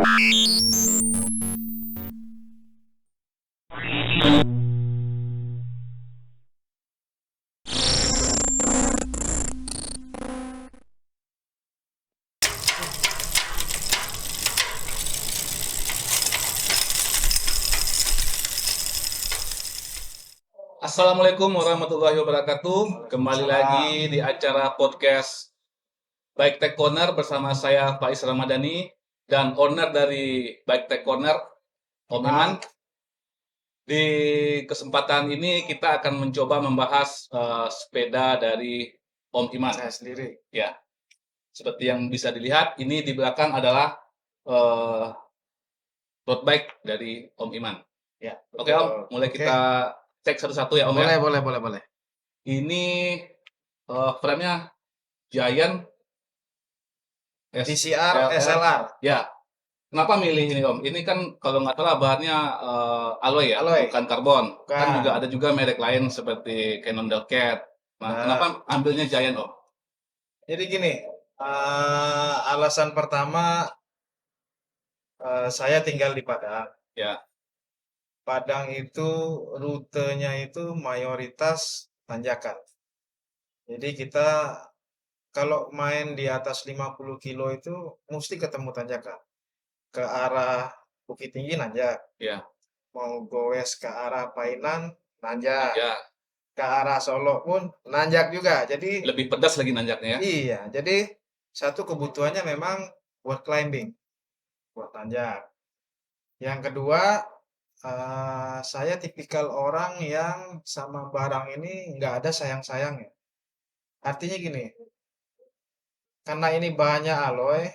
Assalamualaikum warahmatullahi wabarakatuh. Kembali lagi di acara podcast Bike Tech Corner bersama saya Faiz Ramadhani dan owner dari Bike Tech Corner, Om Iman. Di kesempatan ini kita akan mencoba membahas sepeda dari Om Iman. Saya sendiri. Ya, seperti yang bisa dilihat, ini di belakang adalah road bike dari Om Iman. Ya. Oke Om, mulai kita cek satu-satu ya Om ya. Boleh. Ini frame-nya Giant TCR SLR. Ya. Kenapa milih ini Om? Ini kan kalau nggak salah bahannya alloy ya, Alloy. bukan karbon. Bukan. Kan juga ada juga merek lain seperti Cannondale Cat. Nah, kenapa ambilnya Giant Om? Jadi gini, alasan pertama saya tinggal di Padang. Ya. Padang itu rutenya itu mayoritas tanjakan. Jadi kita kalau main di atas 50 kilo itu mesti ketemu tanjakan. Ke arah Bukit Tinggi nanjak. Ya. Mau goes ke arah Painan nanjak. Ya. Ke arah Solo pun nanjak juga. Jadi Lebih pedas lagi nanjaknya ya. iya, jadi satu kebutuhannya memang buat climbing, buat nanjak. Yang kedua, saya tipikal orang yang sama barang ini nggak ada sayang-sayangnya. Artinya gini, karena ini bahannya alloy,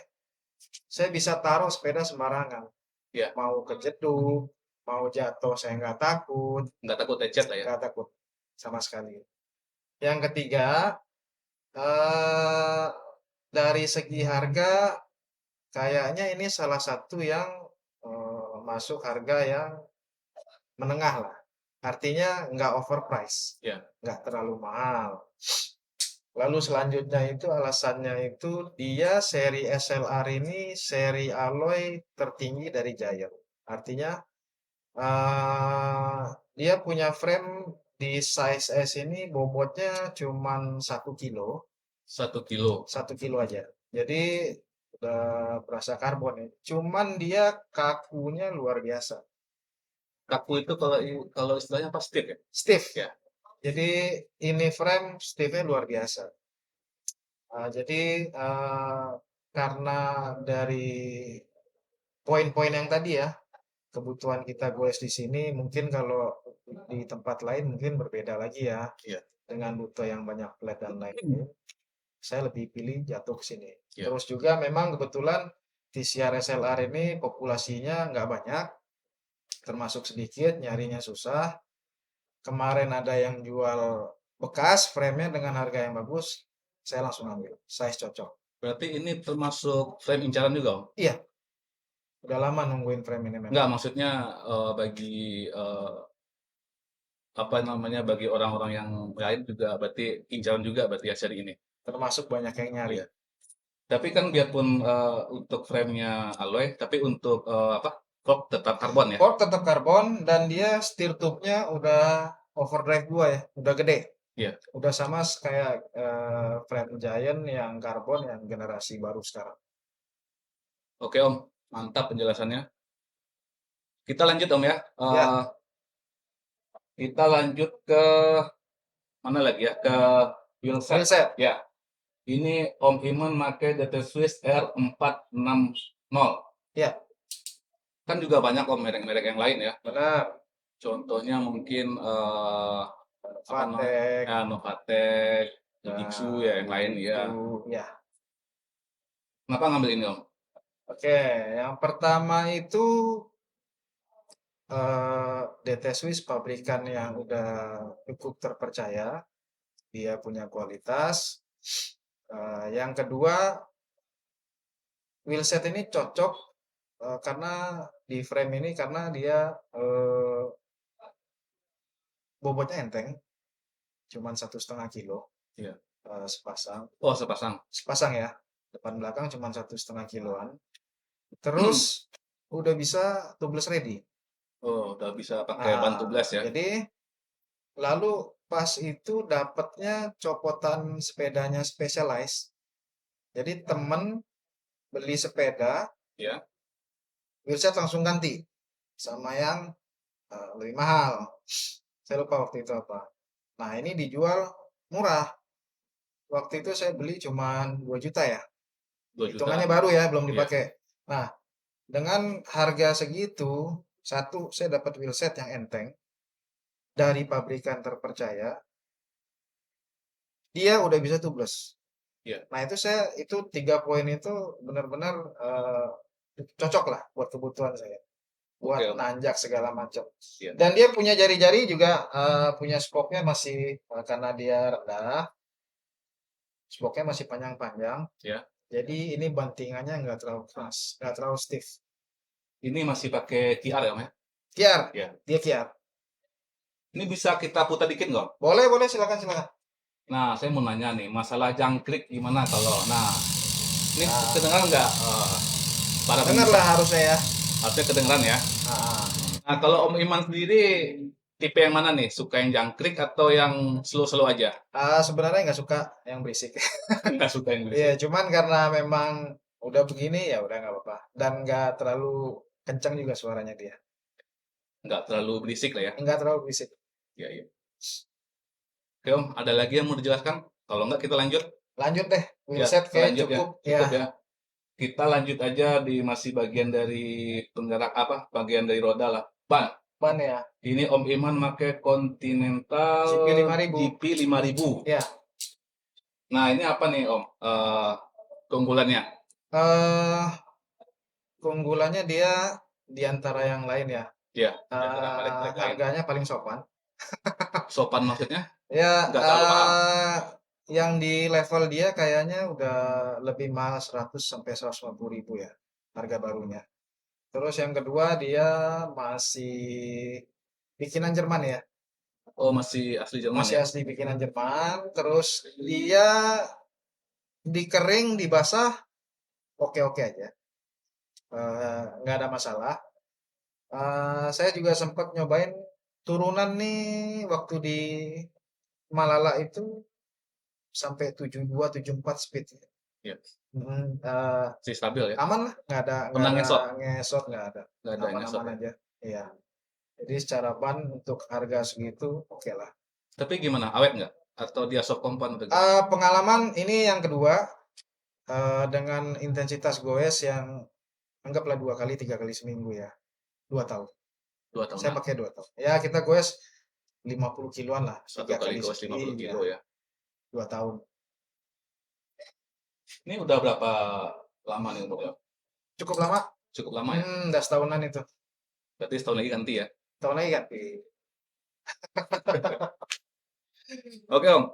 saya bisa taruh sepeda sembarangan. Ya. Mau kejeduk, mau jatuh saya nggak takut. Nggak takut lecet lah ya. Nggak takut sama sekali. Yang ketiga, dari segi harga, kayaknya ini salah satu yang masuk harga yang menengah lah. Artinya nggak overprice, Ya. nggak terlalu mahal. Lalu selanjutnya itu alasannya itu dia seri SLR ini seri alloy tertinggi dari Giant. Artinya dia punya frame di size S ini bobotnya cuman 1 kilo. 1 kilo. 1 kilo aja. Jadi udah berasa karbon ya. Cuman dia kakunya luar biasa. Kaku itu kalau istilahnya apa? Stiff ya? Stiff. Ya. Jadi ini frame stiffnya luar biasa. Jadi karena dari poin-poin yang tadi ya, kebutuhan kita goes di sini mungkin kalau di tempat lain mungkin berbeda lagi ya. Iya. Dengan rute yang banyak flat dan lain-lain. Saya lebih pilih jatuh ke sini. Iya. Terus juga memang kebetulan TCR SLR ini populasinya nggak banyak, termasuk sedikit, nyarinya susah. Kemarin ada yang jual bekas frame-nya dengan harga yang bagus, saya langsung ambil, size cocok. Berarti ini termasuk frame incaran juga Om? Iya, udah lama nungguin frame ini memang. Enggak, maksudnya bagi bagi orang-orang yang lain juga berarti incaran juga berarti ya seri ini. Termasuk banyak yang nyari. Iya. Tapi kan biarpun untuk frame-nya alloy, tapi untuk fork tetap karbon ya. Fork tetap karbon dan dia steer tube-nya udah overdrive 2 ya, udah gede. Iya. Udah sama kayak frame Giant yang karbon yang generasi baru sekarang. Oke Om, mantap penjelasannya. Kita lanjut Om ya. Ya. Kita lanjut ke mana lagi ya? Ke wheelset. Wheelset. Ya. Ini Om Iman pakai DT Swiss R460. Ya. Kan juga banyak Om merek-merek yang lain ya. Benar. Contohnya mungkin Novatec. Ya, Novatec, Fujitsu ya yang lain ya. Ya. Kenapa ngambil ini Om? Oke, yang pertama itu DT Swiss pabrikan yang udah cukup terpercaya, dia punya kualitas. Yang kedua, wheelset ini cocok karena di frame ini karena dia bobotnya enteng, cuman 1,5 kilo. Iya. Sepasang. Oh, sepasang. Sepasang ya, depan belakang cuman 1,5 kiloan. Terus udah bisa tubeless ready. Oh, udah bisa pakai ban Nah, tubeless ya. jadi lalu pas itu dapatnya copotan sepedanya Specialized. Jadi temen beli sepeda, Ya. wheelset langsung ganti sama yang lebih mahal. Saya lupa waktu itu apa. Nah, ini dijual murah. Waktu itu saya beli cuman 2 juta ya. 2 Hitungannya juta. baru ya, belum Iya. dipakai. Nah, dengan harga segitu, satu saya dapat wheelset yang enteng dari pabrikan terpercaya, dia udah bisa tubeless. Iya. Nah, itu 3 poin itu benar-benar cocok lah buat kebutuhan saya. Buat Oke, Om. nanjak segala macam. Iya. Dan dia punya jari-jari juga punya spoknya masih karena dia rendah, spoknya masih panjang-panjang. Ya. Jadi ini bantingannya nggak terlalu keras, nggak terlalu stiff. Ini masih pakai QR ya, Om ya? Kiar, Ya. dia kiar. Ini bisa kita putar dikit nggak, Om? Boleh, boleh, silakan, silakan. Nah, saya mau nanya nih, masalah jangkrik gimana kalau, nah, ini Nah, kedengeran nggak para dengar lah pemirsa? harusnya ya. Harusnya kedengeran ya. Ah, Nah, kalau Om Iman sendiri, tipe yang mana nih? Suka yang jangkrik atau yang slow-slow aja? sebenarnya nggak suka yang berisik. Nggak suka yang Iya, berisik? cuman karena memang udah begini ya udah nggak apa-apa. Dan nggak terlalu kencang juga suaranya dia. Nggak terlalu berisik lah ya? Nggak terlalu berisik. Iya, iya. Oke, Om, ada lagi yang mau dijelaskan? Kalau nggak, kita lanjut. Lanjut deh, Ya, wheelset kita kayak lanjut ya. cukup ya. Cukup ya. Kita lanjut aja di masih bagian dari penggerak apa? Bagian dari roda lah. Ban. Ban ya, Ini Om Iman pakai Continental GP 5000. GP 5000. Ya, Nah, ini apa nih, Om? Keunggulannya? eh keunggulannya dia di antara yang lain ya. Ya, di antara merek-merek lain. Harganya paling sopan. Sopan maksudnya? Ya, Nggak terlalu mahal. yang di level dia kayaknya udah lebih mahal 100 sampai 150 ribu ya harga barunya. Terus yang kedua dia masih bikinan Jerman ya, Oh, masih asli Jerman masih ya? asli bikinan Jerman. Terus dia dikering, dibasah, oke-oke aja, nggak ada masalah. Saya juga sempat nyobain turunan nih waktu di Malala itu sampai 72, 74 speed. Iya. Masih stabil ya? Aman lah, nggak Pernah ada ngesot? ngesot, nggak ada, Nggak ada yang ngesot aman-aman ya? aja. Iya. Jadi secara ban untuk harga segitu oke lah. Tapi gimana? Awet nggak? Atau dia soft compound atau gimana? Pengalaman ini yang kedua dengan intensitas goes yang anggaplah 2 kali 3 kali seminggu ya, 2 tahun. 2 tahun Saya lah. pakai 2 tahun. Ya kita goes 50 kiloan lah, Satu tiga kali kali goes 50 iya, kilo ya. 2 tahun. Ini udah berapa lama nih umurnya? Cukup lama. Cukup lama ya? Udah setahunan itu. Berarti setahun lagi ganti ya? Tahun lagi kan? Oke, Om.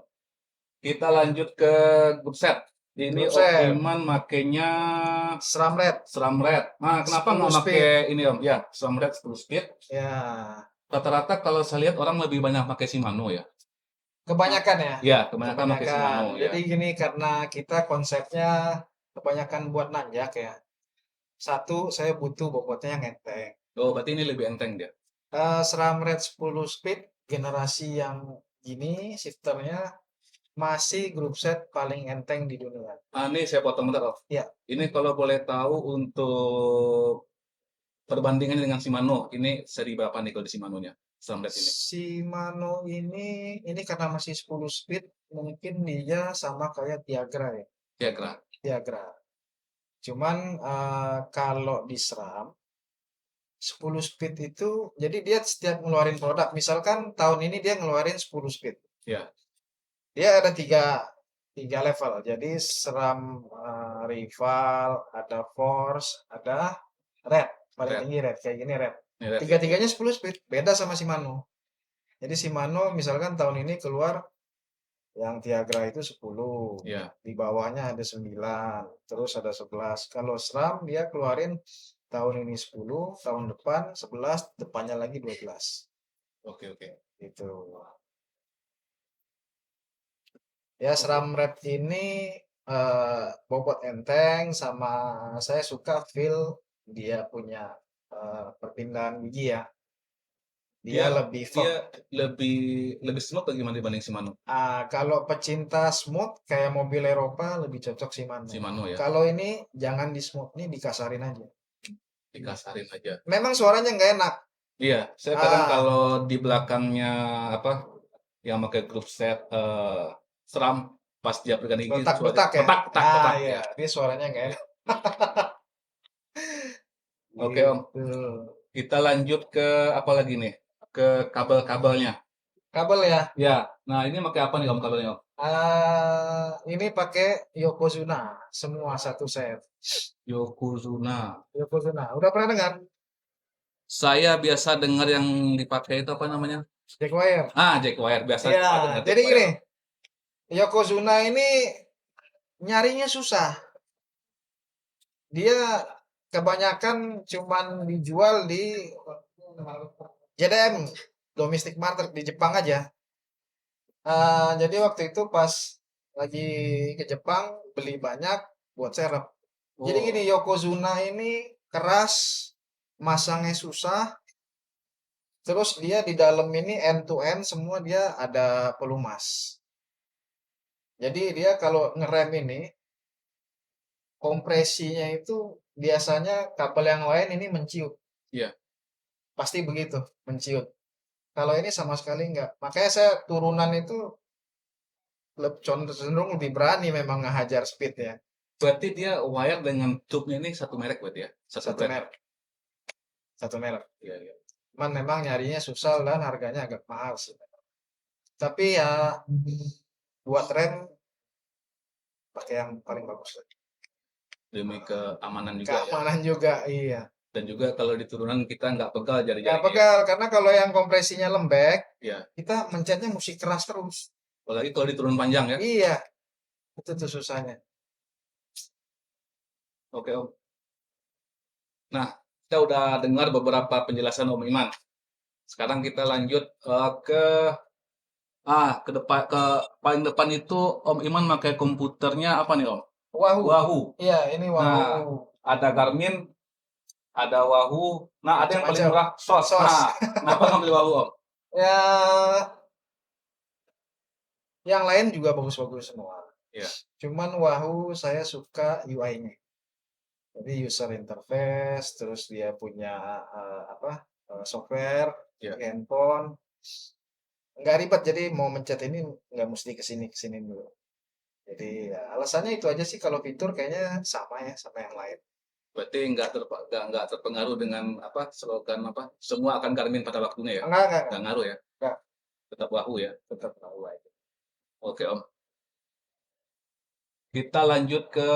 Kita lanjut ke grup set. Ini Grup Om set, Iman makainya SRAM Red, SRAM Red. Nah, kenapa 10 nggak speed. pakai ini, Om? Ya, SRAM Red 10 speed. Ya, Rata-rata kalau saya lihat orang lebih banyak pakai Shimano ya. kebanyakan ya. Ya, kebanyakan pakai Kebanyakan. Shimano ya. Jadi gini, karena kita konsepnya kebanyakan buat nanjak ya. Satu, saya butuh bobotnya yang enteng. Oh, berarti ini lebih enteng dia. SRAM Red 10 speed generasi yang gini shifternya masih grup set paling enteng di dunia. Ini saya potong bentar, Om. Ya, Ini kalau boleh tahu untuk perbandingannya dengan Shimano, ini seri berapa nih kalau di Shimano-nya? SRAM Red ini. Shimano ini karena masih 10 speed, mungkin dia sama kayak Tiagra ya. Ya, Kera. Tiagra. Cuman kalau di SRAM 10 speed itu, jadi dia setiap ngeluarin produk, misalkan tahun ini dia ngeluarin 10 speed. Ya, Dia ada tiga level. Jadi SRAM rival, ada force, ada red. Paling Red. tinggi red, kayak gini red. Ini Red ya. Tiga-tiganya 10 speed, beda sama Shimano. Jadi Shimano misalkan tahun ini keluar yang Tiagra itu 10, Ya. di bawahnya ada 9, terus ada 11. Kalau SRAM dia keluarin tahun ini 10, tahun depan 11, depannya lagi 12. Oke, oke. Gitu. Ya SRAM Red ini bobot enteng sama saya suka feel dia punya perpindahan gigi ya. Dia Dia lebih firm. dia lebih lebih smooth atau gimana dibanding Shimano? Kalau pecinta smooth kayak mobil Eropa lebih cocok Shimano. Shimano ya, Kalau ini jangan di smooth, nih dikasarin aja. dikasarin aja. Memang suaranya nggak enak. Iya, saya kadang Ah, kalau di belakangnya apa yang pakai grup set seram pas dia pegang gigi suara letak-letak ya. petak petak Ah petak ya, ya. ini suaranya nggak enak. Oke Om, Gitu. kita lanjut ke apa lagi nih? Ke kabel-kabelnya. Kabel ya. Ya, nah ini pakai apa nih Om kabelnya Om? Ini pakai Yokozuna semua satu set. Yokozuna. Yokozuna. Udah pernah dengar? Saya biasa dengar yang dipakai itu apa namanya? Jackwire. Jackwire. Biasa Ya, cuma dengar jadi gini, Jackwire. Yokozuna ini nyarinya susah. Dia kebanyakan cuman dijual di JDM, domestic market di Jepang aja. Jadi waktu itu pas lagi ke Jepang beli banyak buat serep. Jadi gini, Oh, Yokozuna ini keras, masangnya susah, terus dia di dalam ini end to end semua dia ada pelumas. Jadi dia kalau ngerem ini kompresinya itu biasanya kabel yang lain ini menciut. iya. Pasti begitu, menciut. Kalau ini sama sekali enggak. Makanya saya turunan itu cenderung lebih berani memang ngehajar speed ya. Berarti dia wire dengan tube-nya ini satu merek berarti ya? Satu Satu brand. merek, satu merek. Iya, iya. Cuman memang nyarinya susah dan harganya agak mahal sih. Tapi ya buat rem pakai yang paling bagus. Demi keamanan juga ya. Keamanan juga, iya. Dan juga kalau di turunan kita nggak pegal Nggak jari-jarinya. pegal, karena kalau yang kompresinya lembek, Iya. kita mencetnya mesti keras terus. Apalagi kalau di turun panjang ya. Iya, itu tuh susahnya. Oke Om. Nah, kita udah dengar beberapa penjelasan Om Iman. Sekarang kita lanjut ke depan ke paling depan itu Om Iman pakai komputernya apa nih Om? Wahoo. Wahoo. Iya, ini Nah, Wahoo. ada Garmin, ada Wahoo. Nah, ada yang paling Macam-macam. murah SOS. SOS. Nah, kenapa ngambil Wahoo Om? Ya, yang lain juga bagus-bagus semua. Iya. Cuman Wahoo saya suka UI-nya. Jadi user interface, terus dia punya software, Iya. handphone, nggak ribet. Jadi mau mencet ini nggak mesti kesini kesini dulu. Jadi ya, alasannya itu aja sih. Kalau fitur kayaknya sama ya sama yang lain. Berarti nggak terpengaruh dengan apa slogan apa semua akan Garmin pada waktunya ya? Enggak, Nggak ngaruh ya? enggak. Tetap Wahoo ya? Tetap Wahoo aja. Oke Om. Kita lanjut ke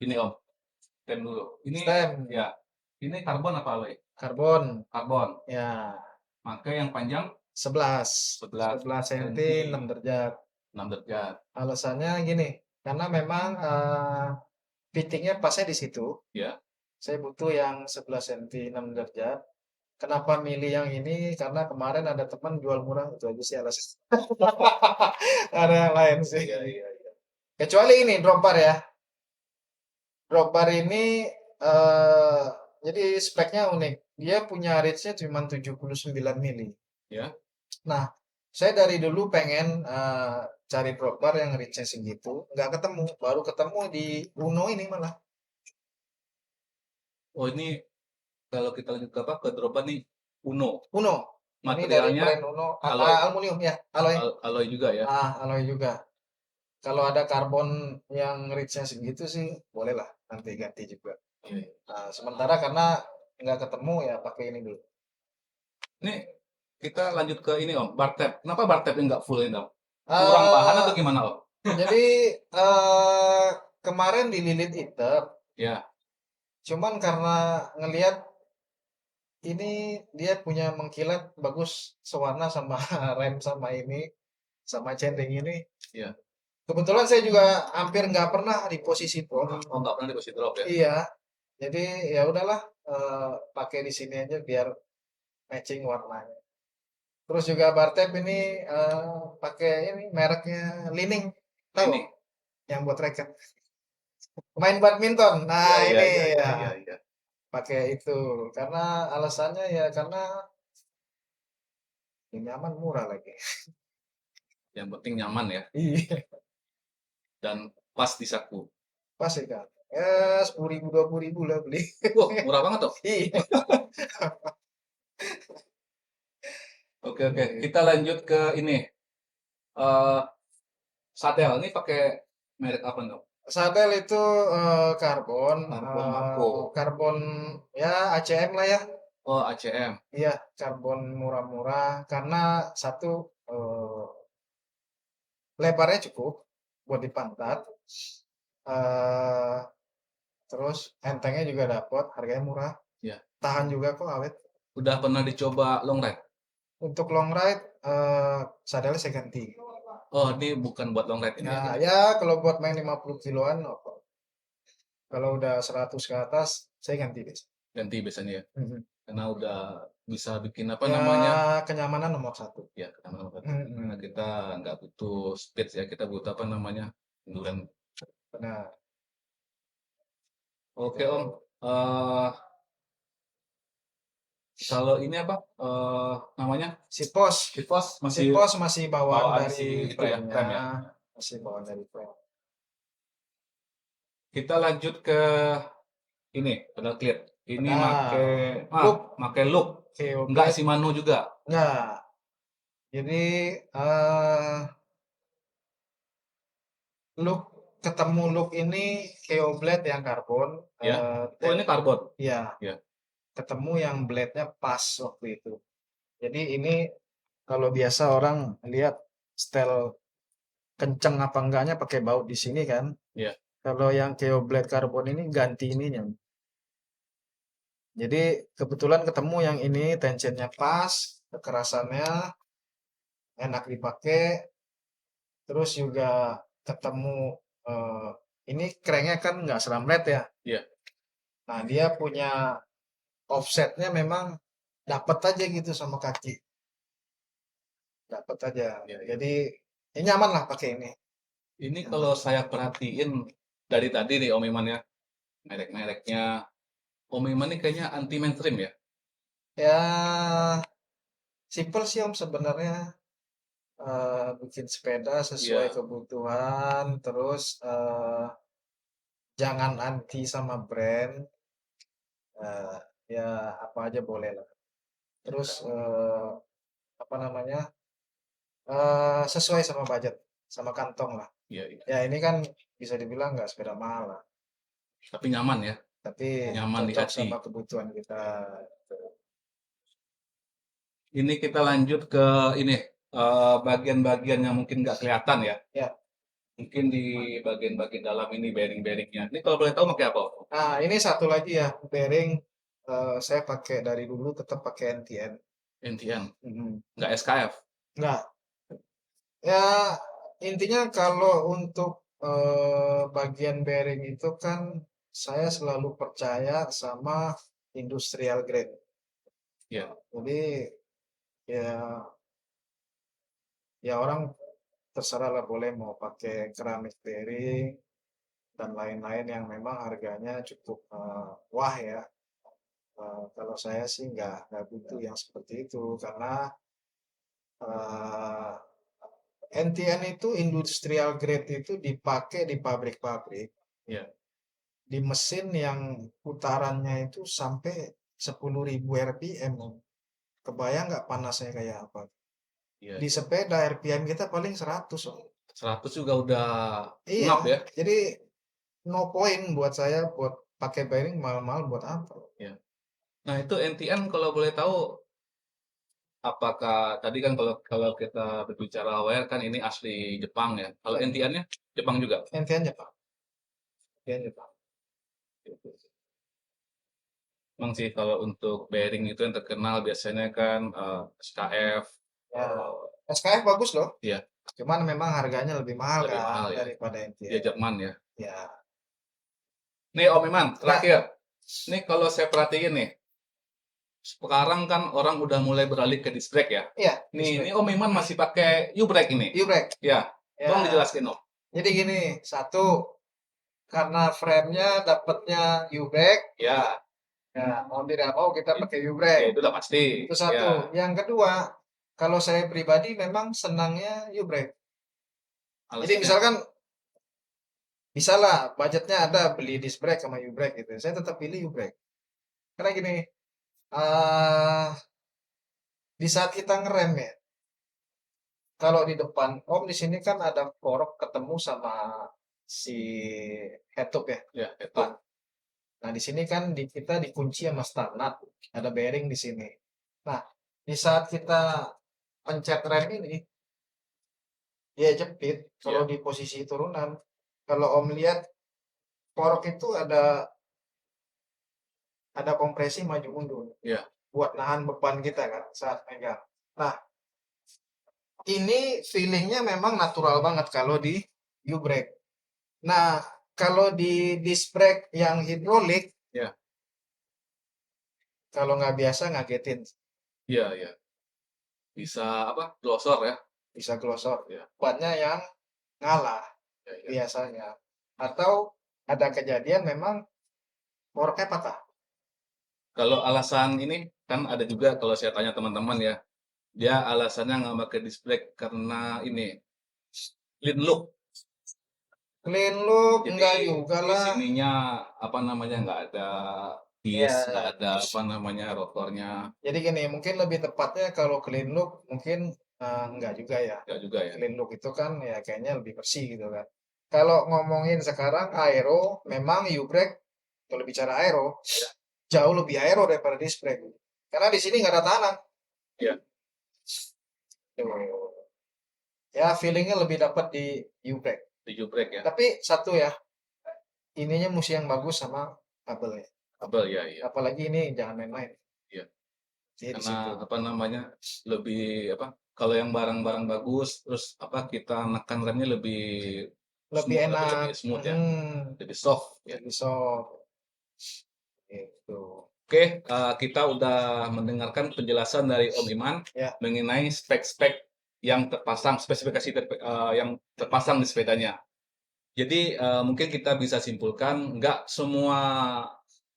ini Om. Stem dulu. Ini Stem, ya. Ini karbon apa alloy? karbon, Karbon. ya Maka yang panjang 11 11 cm cm 6 derajat. 6 derajat. Alasannya gini, karena memang fittingnya pasnya di situ. Ya. Saya butuh yang 11 cm 6 derajat. Kenapa milih yang ini? Karena kemarin ada teman jual murah, itu aja sih alasan. Ada yang lain sih. Iya, iya, iya. Kecuali ini drop bar ya. Drop bar ini jadi speknya unik. Dia punya reach-nya cuma 79 mili. Ya. Nah, saya dari dulu pengen cari drop bar yang reach-nya segitu, nggak ketemu. Baru ketemu di Uno ini malah. Oh ini kalau kita lanjut ke apa ke dropan nih Uno. Uno. Ini dari Materialnya brand Uno. alloy. Aluminium ya, alloy. Alloy juga ya. Alloy juga. Kalau ada karbon yang reach-nya segitu sih, bolehlah nanti ganti juga. Iya. Nah, sementara karena nggak ketemu ya pakai ini dulu. Ini kita lanjut ke ini Om, bar tab. Kenapa bar tab nggak full ini Om? Kurang bahan atau Eh, gimana Om? jadi kemarin dililit item, Ya. cuman karena ngelihat ini dia punya mengkilat bagus sewarna sama rem sama ini sama centeng ini. Iya. Kebetulan saya juga hampir nggak pernah di posisi drop. Oh nggak pernah di posisi drop ya? Iya, jadi ya udahlah pakai di sini aja biar matching warnanya. Terus juga bar tab ini pakai ini mereknya Lining, tahu? Ini. Yang buat racket. Main badminton. Nah, Iya, iya, ini iya, iya, ya iya, iya. pakai itu. Karena alasannya ya karena nyaman, murah lagi. Yang penting nyaman ya Iya, dan pas di saku. pas ya kan. Ya 10.000 20.000 lah beli. Wah, murah banget tuh. Iya. Oke, oke. Kita lanjut ke ini. Eh Sadel ini pakai merek apa nih? Sadel itu karbon, Karbon Mako. karbon ya ACM lah ya. Oh, ACM. Iya, karbon murah-murah karena satu lebarnya cukup buat di pantat. eh Terus entengnya juga dapat, harganya murah. Ya. Tahan juga kok awet. Udah pernah dicoba long ride? Untuk long ride sadelnya saya ganti. Oh, ini bukan buat long ride ini ya. Nah, ya kalau buat main 50 kiloan, oke. Kalau udah 100 ke atas, saya ganti biasa. Ganti biasanya ya. Mhm. Karena udah bisa bikin apa Ya, namanya? kenyamanan nomor satu. Ya, kenapa karena Mhm. kita nggak butuh speed ya, kita butuh apa namanya? Endurance. Benar. Oke, Om. Itu. Eh kalau ini apa? Namanya? Sipos. Sipos masih Sipos masih bawaan bawaan si dari itu ya, frame-nya. rem ya. Masih bawaan dari frame. Kita lanjut ke ini, pedal clear. Ini make Benar. Look, make look. Enggak Geoblade. Shimano juga. Enggak. Jadi eh look ketemu look ini Geoblade yang karbon. Ya. Oh, ini karbon. Ya, Ya. ketemu yang blade-nya pas waktu itu. Jadi ini kalau biasa orang lihat style kenceng apa enggaknya pakai baut di sini kan. Ya. Kalau yang Geoblade karbon ini ganti ininya. Jadi kebetulan ketemu yang ini tensionnya pas, kekerasannya enak dipakai, terus juga ketemu eh, ini cranknya kan nggak seramlet ya. Ya. Nah dia punya offsetnya memang dapat aja gitu sama kaki, dapat aja. Ya, ya. Jadi ya nyaman lah pakai ini. Ini kalau saya perhatiin dari tadi nih Om Iman ya, merek-mereknya Om Iman ini kayaknya anti mainstream ya. Ya simple sih om sebenarnya. Bikin sepeda sesuai Iya. kebutuhan, terus jangan anti sama brand. eh, ya apa aja boleh lah. Terus apa namanya sesuai sama budget, sama kantong lah. Iya, iya. Ya ini kan bisa dibilang nggak sepeda mahal lah, Tapi nyaman ya, tapi nyaman di cocok hati. sama kebutuhan kita. Ini kita lanjut ke ini bagian-bagian yang mungkin nggak kelihatan ya. Ya. Mungkin di bagian-bagian dalam ini bearing-bearingnya. Ini kalau boleh tahu pakai apa? Nah ini satu lagi ya bearing, saya pakai dari dulu tetap pakai NTN. NTN, Mhm. nggak SKF. Nggak. Ya, intinya kalau untuk bagian bearing itu kan saya selalu percaya sama industrial grade. Ya, Jadi ya ya orang terserah lah boleh mau pakai keramik bearing dan lain-lain yang memang harganya cukup wah ya. Kalau saya sih nggak butuh yang seperti itu karena eh, NTN itu industrial grade itu dipakai di pabrik-pabrik. ya, Di mesin yang putarannya itu sampai 10.000 RPM. Om. Kebayang nggak panasnya kayak apa? ya, Di ya. sepeda RPM kita paling 100. Om. 100 juga udah Iya, ngap ya. jadi no point buat saya buat pakai bearing mahal-mahal buat apa? Ya. Nah itu NTN kalau boleh tahu, apakah tadi kan kalau kalau kita berbicara wire kan ini asli Jepang ya. Kalau Ya. NTN-nya Jepang juga. NTN Jepang. NTN Jepang. Memang sih kalau untuk bearing itu yang terkenal biasanya kan SKF. Ya, SKF bagus loh. Iya, Cuman memang harganya lebih mahal lebih kan mahal ya. daripada Dia NTN. Jerman ya. Ya. Nih Om Iman, Nah, terakhir. Nih kalau saya perhatiin nih, sekarang kan orang udah mulai beralih ke disc brake ya. iya, Nih, ini Om Iman masih pakai U-brake ini. U-brake. Ya, Ya. tolong dijelaskan Om. Jadi gini, satu karena frame-nya dapatnya U-brake, Ya, ya mau tidak mau kita pakai ya U-brake. itu udah pasti. Itu satu. Ya, Yang kedua, kalau saya pribadi memang senangnya U-brake. Jadi alasannya. misalkan bisa lah budgetnya ada beli disc brake sama U-brake gitu. Saya tetap pilih U-brake. Karena gini, eh di saat kita ngerem ya, kalau di depan, om di sini kan ada fork ketemu sama si head-up ya, Ya, itu. depan. Nah, di sini kan kita dikunci sama start nut, ada bearing di sini. Nah, di saat kita pencet rem ini, dia jepit. Kalau Ya. di posisi turunan, kalau om lihat fork itu ada kompresi maju mundur Ya. buat nahan beban kita kan saat megang. Nah, ini feelingnya memang natural banget kalau di U-brake. Nah, kalau di disc brake yang hidrolik, Ya. kalau nggak biasa ngagetin, Iya, iya. Bisa apa? Glosor ya. bisa glosor. Ya. Bannya yang ngalah Ya, ya. biasanya. Atau ada kejadian memang forknya patah. Kalau alasan ini kan ada juga kalau saya tanya teman-teman ya, dia alasannya nggak pakai disc brake karena ini clean look. Clean look Jadi enggak juga di lah. sininya apa namanya nggak ada Ya, disk, nggak ada apa namanya rotornya, jadi gini, mungkin lebih tepatnya kalau clean look mungkin enggak juga ya. nggak juga ya. Clean look itu kan ya kayaknya lebih bersih gitu kan. Kalau ngomongin sekarang aero, memang U-brake kalau bicara aero jauh lebih aero daripada disc brake. Karena di sini nggak ada tanah. Ya, Tuh. Ya feelingnya lebih dapat di U-brake. di brake ya. Tapi satu ya, ininya musi yang bagus sama kabelnya. Kabel ya, ya. Apalagi ini jangan main-main. Iya. Jadi di Karena situ. apa namanya lebih apa? Kalau yang barang-barang bagus, terus apa kita nekan remnya lebih Lebih smooth, enak. lebih smooth ya, Hmm, lebih soft ya. lebih soft. Gitu. Oke, kita udah mendengarkan penjelasan dari Om Iman Ya, mengenai spek-spek yang terpasang, yang terpasang di sepedanya. Jadi mungkin kita bisa simpulkan nggak semua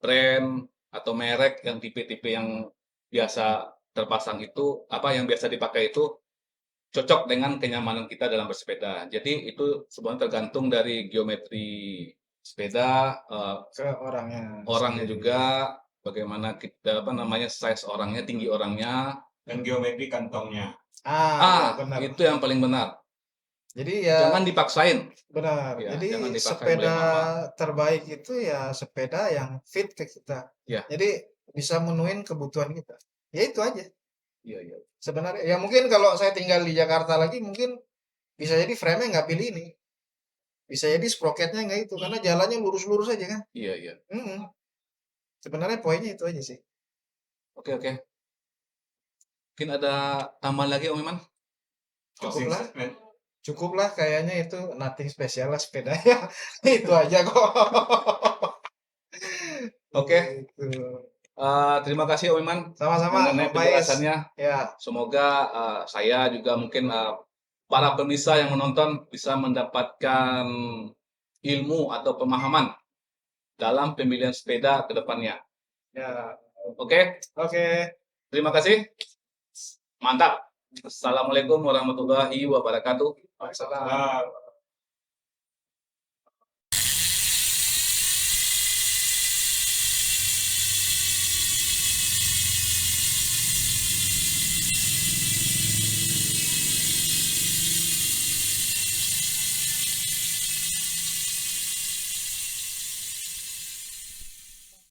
brand atau merek yang tipe-tipe yang biasa terpasang itu, apa yang biasa dipakai itu cocok dengan kenyamanan kita dalam bersepeda. Jadi itu sebenarnya tergantung dari geometri sepeda, ke orangnya orangnya sendiri. juga, bagaimana kita apa namanya size orangnya, tinggi orangnya. Dan geometri kantongnya. Ya benar. Itu yang paling benar. Jadi ya Jangan dipaksain. benar. Ya, Jadi jangan dipaksain oleh sepeda mama. terbaik itu ya sepeda yang fit ke kita. Ya. Jadi bisa menuhin kebutuhan kita. Ya itu aja. Iya, iya. Sebenarnya ya mungkin kalau saya tinggal di Jakarta lagi mungkin bisa jadi frame-nya nggak pilih ini. Bisa jadi sprocketnya nggak itu karena jalannya lurus-lurus aja kan. Iya, iya. Mm-mm. Sebenarnya poinnya itu aja sih. Oke, oke. Mungkin ada tambahan lagi Om Iman? Closing Cukuplah. statement. Cukuplah kayaknya itu nothing spesial lah sepedanya. Itu aja kok. Oke. Gitu. Terima kasih Om Iman Sama-sama mengenai Om Faiz. penjelasannya. Ya, Semoga saya juga mungkin para pemirsa yang menonton bisa mendapatkan ilmu atau pemahaman dalam pemilihan sepeda ke depannya. ya. Oke, Oke. terima kasih. Mantap. Assalamualaikum warahmatullahi wabarakatuh. Waalaikumsalam. Nah,